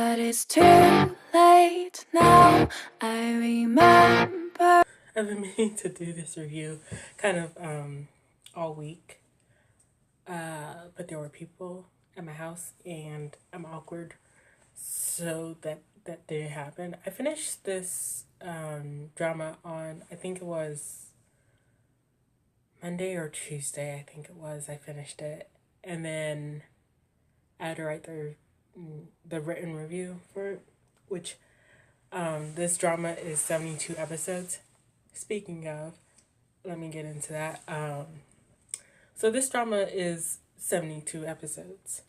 But it's too late now. I remember. I've been meaning to do this review kind of all week. But there were people at my house and I'm awkward. So that didn't happen. I finished this drama on, I think it was Monday or Tuesday, I think it was. I finished it. And then I had to write the written review for it, which this drama is 72 episodes. Speaking of, let me get into that. So this drama is 72 episodes.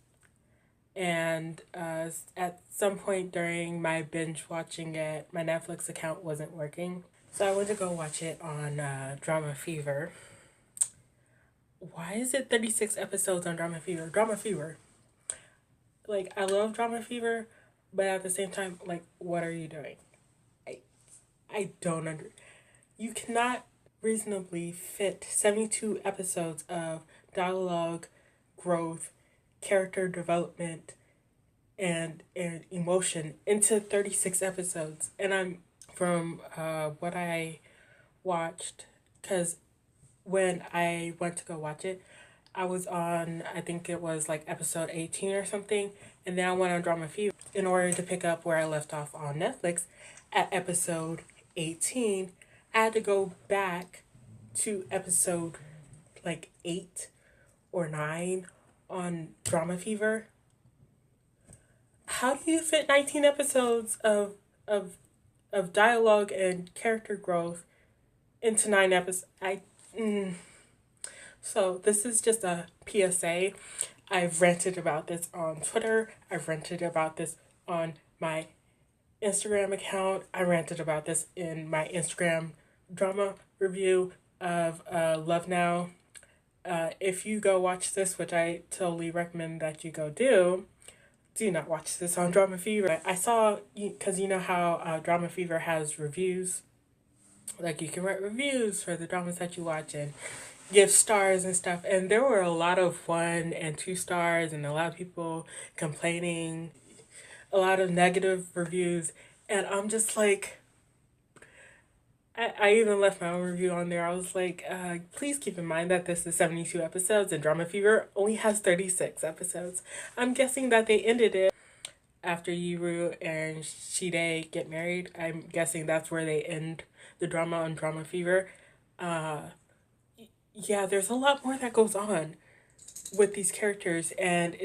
And at some point during my binge watching it, my Netflix account wasn't working. So I went to go watch it on Drama Fever. Why is it 36 episodes on Drama Fever? Drama Fever. Like, I love Drama Fever, but at the same time, like, what are you doing? I don't understand. You cannot reasonably fit 72 episodes of dialogue, growth, character development, and emotion into 36 episodes. And I'm from what I watched, because when I went to go watch it, I was on, I think it was like episode 18 or something, and then I went on Drama Fever in order to pick up where I left off on Netflix at episode 18. I had to go back to episode like 8 or 9 on Drama Fever. How do you fit 19 episodes of dialogue and character growth into 9 episodes? So this is just a PSA. I've ranted about this on Twitter. I've ranted about this on my Instagram account. I ranted about this in my Instagram drama review of Love Now. If you go watch this, which I totally recommend that you go do not watch this on Drama Fever. I saw, because you know how Drama Fever has reviews. Like, you can write reviews for the dramas that you watch and give stars and stuff. And there were a lot of 1 and 2 stars and a lot of people complaining, a lot of negative reviews. And I'm just like, I even left my own review on there. I was like, please keep in mind that this is 72 episodes and Drama Fever only has 36 episodes. I'm guessing that they ended it after Yuru and Shide get married. I'm guessing that's where they end the drama on Drama Fever. Yeah, there's a lot more that goes on with these characters, and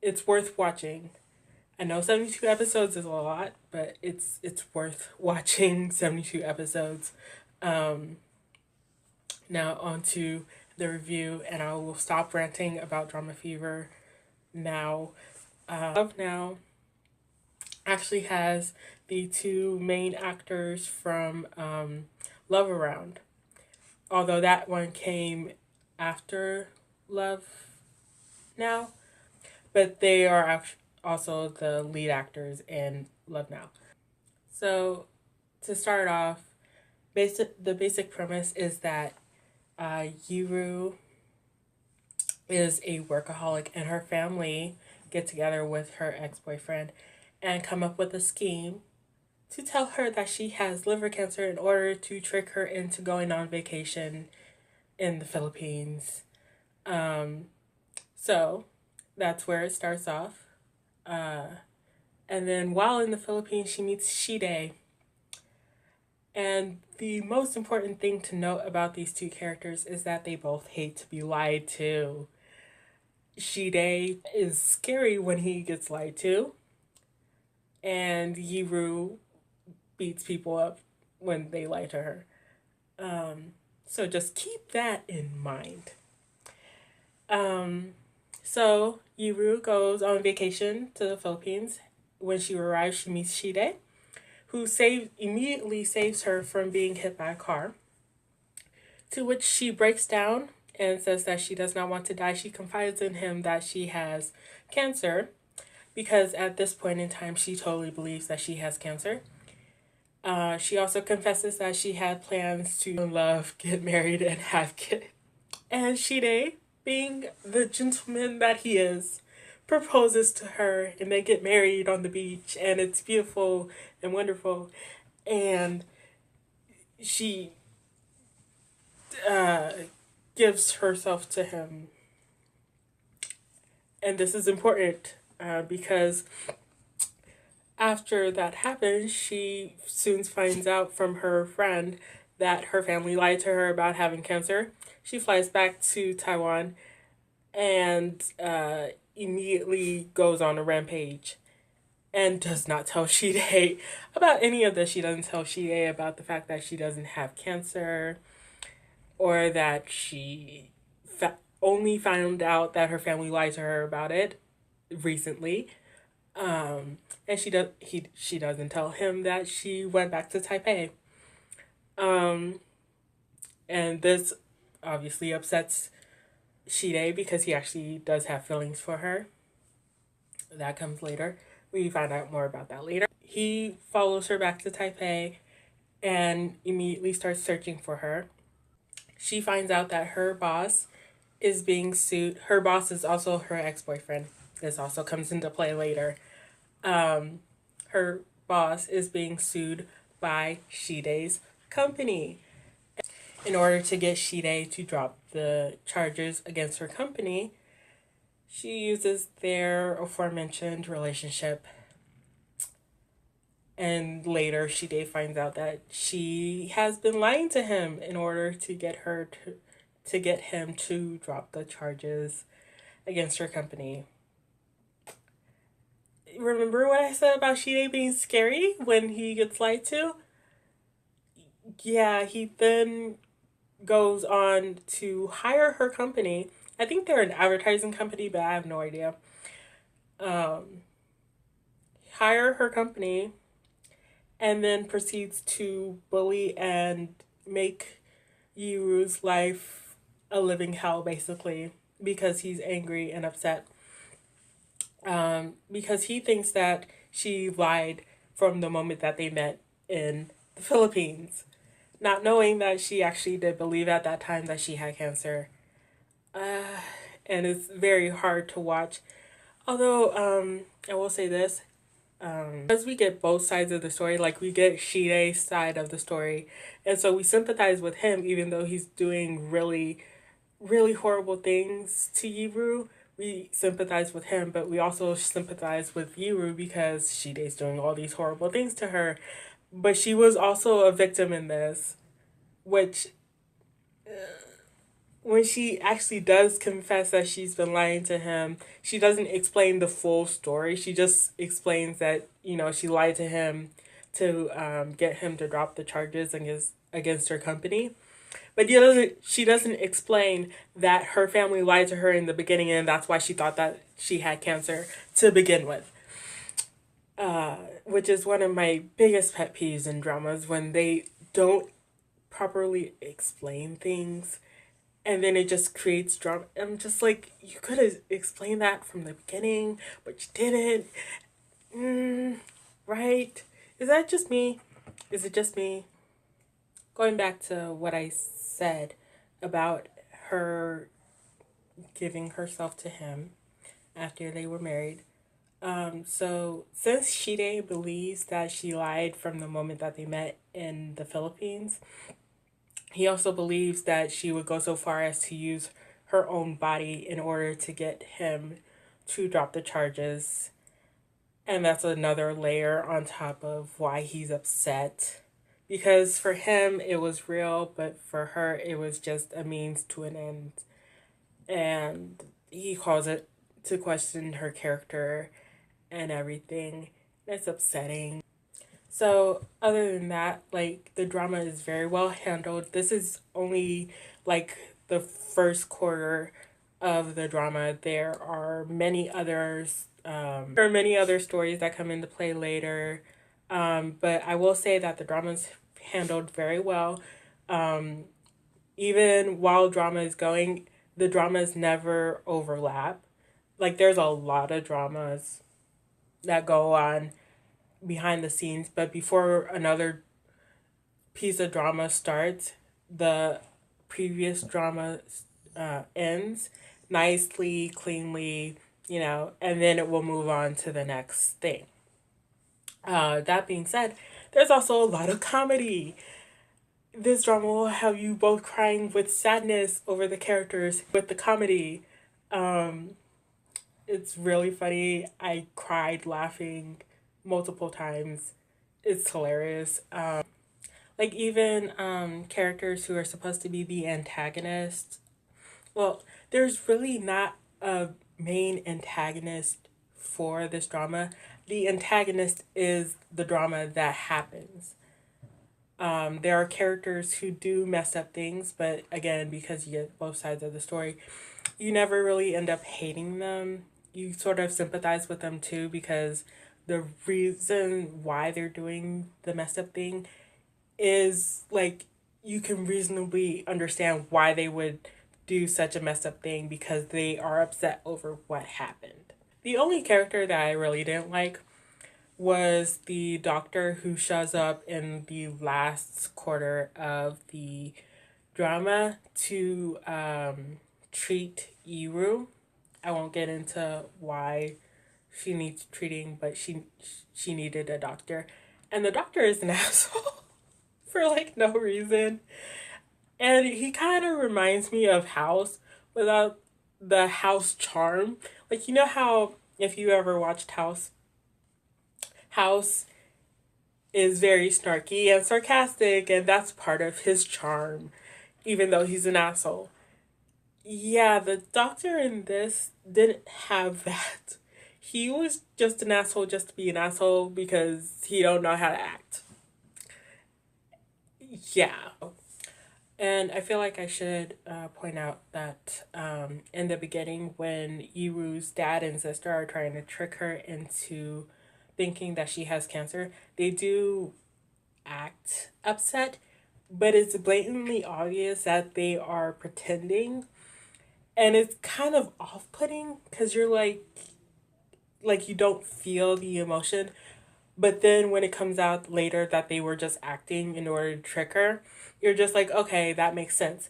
it's worth watching. I know 72 episodes is a lot, but it's worth watching 72 episodes. Now on to the review, and I will stop ranting about Drama Fever now. Love Now actually has the 2 main actors from Love Around. Although that one came after Love Now, but they are also the lead actors in Love Now. So to start off, the basic premise is that Yuru is a workaholic and her family get together with her ex-boyfriend and come up with a scheme to tell her that she has liver cancer in order to trick her into going on vacation in the Philippines. So that's where it starts off. And then while in the Philippines, she meets Shide. And the most important thing to note about these 2 characters is that they both hate to be lied to. Shide is scary when he gets lied to. And Yiru beats people up when they lie to her. So just keep that in mind. So Yiru goes on vacation to the Philippines. When she arrives, she meets Shide, who immediately saves her from being hit by a car. To which she breaks down and says that she does not want to die. She confides in him that she has cancer, because at this point in time, she totally believes that she has cancer. She also confesses that she had plans to love, get married, and have kids. And Shide, being the gentleman that he is, proposes to her and they get married on the beach, and it's beautiful and wonderful. And she uh, gives herself to him. And this is important because after that happens, she soon finds out from her friend that her family lied to her about having cancer. She flies back to Taiwan and immediately goes on a rampage and does not tell Shide about any of this. She doesn't tell Shide about the fact that she doesn't have cancer, or that she only found out that her family lied to her about it recently. And she doesn't tell him that she went back to Taipei. Um, and this obviously upsets Shide because he actually does have feelings for her. That comes later. We find out more about that later. He follows her back to Taipei and immediately starts searching for her. She finds out that her boss is being sued. Her boss is also her ex-boyfriend. This also comes into play later. Her boss is being sued by Shide's company. In order to get Shide to drop the charges against her company, she uses their aforementioned relationship. And later, Shide finds out that she has been lying to him in order to get to get him to drop the charges against her company. Remember what I said about Shide being scary when he gets lied to? Yeah, he then goes on to hire her company. I think they're an advertising company, but I have no idea. Hire her company and then proceeds to bully and make Yiru's life a living hell, basically, because he's angry and upset. Because he thinks that she lied from the moment that they met in the Philippines, not knowing that she actually did believe at that time that she had cancer. And it's very hard to watch. Although, I will say this, as we get both sides of the story, like we get Shide's side of the story, and so we sympathize with him even though he's doing really, really horrible things to Yiru. We sympathize with him, but we also sympathize with Yiru because Shide's doing all these horrible things to her. But she was also a victim in this, which when she actually does confess that she's been lying to him, she doesn't explain the full story. She just explains that, she lied to him to get him to drop the charges against her company. But she doesn't explain that her family lied to her in the beginning, and that's why she thought that she had cancer to begin with. Which is one of my biggest pet peeves in dramas, when they don't properly explain things and then it just creates drama. I'm just like, you could have explained that from the beginning, but you didn't. Right? Is that just me? Is it just me? Going back to what I said about her giving herself to him after they were married. So since Shide believes that she lied from the moment that they met in the Philippines, he also believes that she would go so far as to use her own body in order to get him to drop the charges. And that's another layer on top of why he's upset. Because for him, it was real, but for her, it was just a means to an end. And he calls it to question her character and everything. It's upsetting. So, other than that, like, the drama is very well handled. This is only, like, the first quarter of the drama. There are many others. There are many other stories that come into play later. But I will say that the drama's handled very well. Even while drama is going, the dramas never overlap. Like, there's a lot of dramas that go on behind the scenes, but before another piece of drama starts, the previous drama ends nicely, cleanly, and then it will move on to the next thing. That being said, there's also a lot of comedy. This drama will have you both crying with sadness over the characters, with the comedy. Um, it's really funny. I cried laughing multiple times. It's hilarious. Like even characters who are supposed to be the antagonists. Well, there's really not a main antagonist for this drama. The antagonist is the drama that happens. There are characters who do mess up things, but again, because you get both sides of the story, you never really end up hating them. You sort of sympathize with them too, because the reason why they're doing the messed up thing is like you can reasonably understand why they would do such a messed up thing, because they are upset over what happened. The only character that I really didn't like was the doctor who shows up in the last quarter of the drama to treat Iru. I won't get into why she needs treating, but she needed a doctor, and the doctor is an asshole for like no reason. And he kind of reminds me of House without the House charm. Like, you know how if you ever watched House, House is very snarky and sarcastic, and that's part of his charm, even though he's an asshole. Yeah, the doctor in this didn't have that. He was just an asshole just to be an asshole because he don't know how to act. Yeah. And I feel like I should point out that in the beginning, when Iru's dad and sister are trying to trick her into thinking that she has cancer, they do act upset, but it's blatantly obvious that they are pretending. And it's kind of off-putting because you're like you don't feel the emotion. But then when it comes out later that they were just acting in order to trick her, you're just like, okay, that makes sense.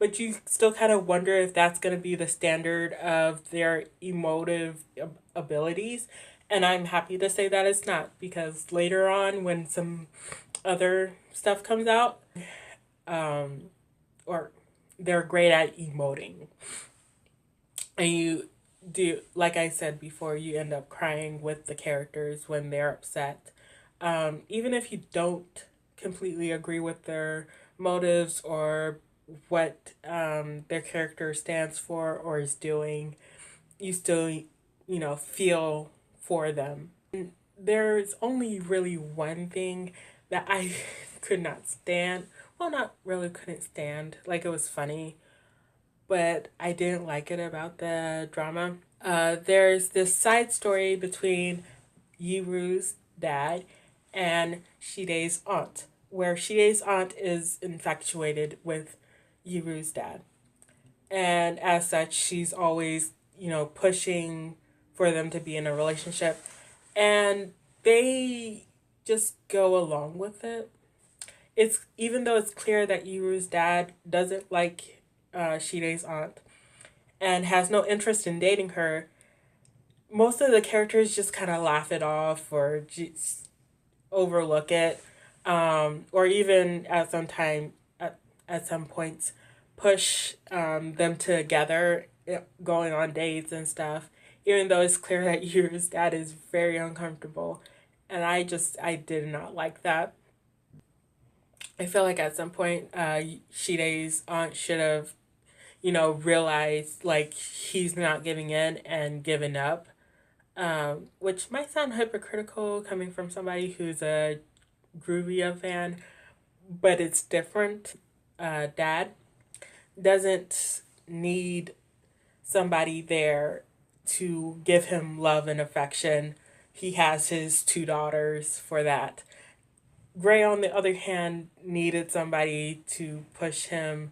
But you still kind of wonder if that's going to be the standard of their emotive abilities. And I'm happy to say that it's not, because later on, when some other stuff comes out, or they're great at emoting. And you do, like I said before, you end up crying with the characters when they're upset. Even if you don't completely agree with their motives or what their character stands for or is doing, you still, feel for them. And there's only really one thing that I could not stand. Well, not really couldn't stand. Like, it was funny, but I didn't like it about the drama. There's this side story between Yiru's dad and Shide's aunt, where Shide's aunt is infatuated with Yiru's dad. And as such, she's always, pushing for them to be in a relationship. And they just go along with it. It's even though it's clear that Yiru's dad doesn't like Shide's aunt and has no interest in dating her, most of the characters just kind of laugh it off or just overlook it, or even at some points push them together, going on dates and stuff. Even though it's clear that Yuru's dad is very uncomfortable, and I did not like that. I feel like at some point, Shide's aunt should have, realized like he's not giving in and given up, which might sound hypocritical coming from somebody who's a Groovia fan, but it's different. Dad doesn't need somebody there to give him love and affection. He has his two daughters for that. Gray, on the other hand, needed somebody to push him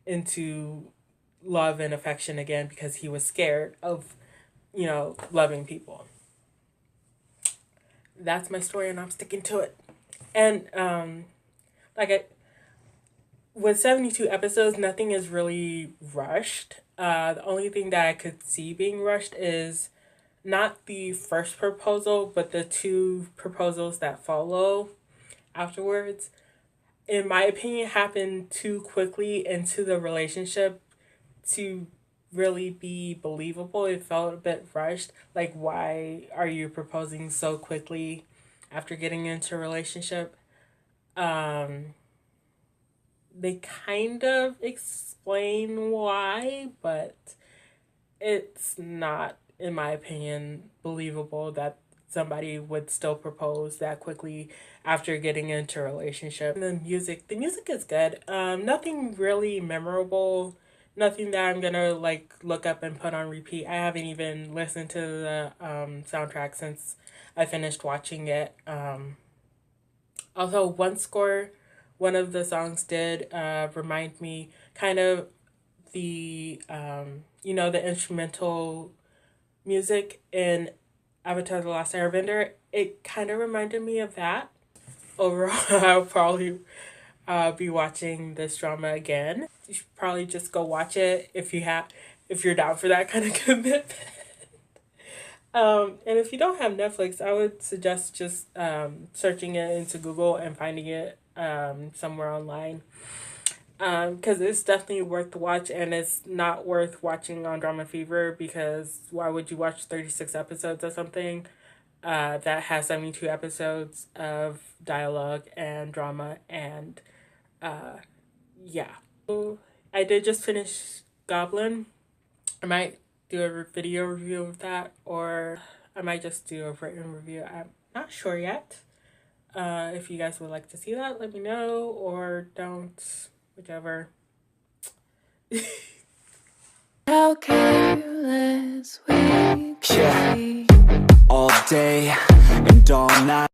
into love and affection again because he was scared of, loving people. That's my story, and I'm sticking to it. And like I, with 72 episodes, nothing is really rushed. The only thing that I could see being rushed is not the first proposal, but the two proposals that follow afterwards. In my opinion, happened too quickly into the relationship to really be believable. It felt a bit rushed. Like, why are you proposing so quickly after getting into a relationship? Um, they kind of explain why, but it's not, in my opinion, believable that somebody would still propose that quickly after getting into a relationship. And the music is good. Nothing really memorable. Nothing that I'm gonna like look up and put on repeat. I haven't even listened to the soundtrack since I finished watching it. Although one of the songs did remind me kind of the the instrumental music in Avatar: The Last Airbender. It kind of reminded me of that. Overall, I'll probably be watching this drama again. You should probably just go watch it if you're down for that kind of commitment. And if you don't have Netflix, I would suggest just searching it into Google and finding it somewhere online. Because it's definitely worth the watch, and it's not worth watching on Drama Fever, because why would you watch 36 episodes of something that has 72 episodes of dialogue and drama? And yeah. So I did just finish Goblin. I might do a video review of that, or I might just do a written review. I'm not sure yet. If you guys would like to see that, let me know, or don't. Whichever. How careless we could be. All day and all night.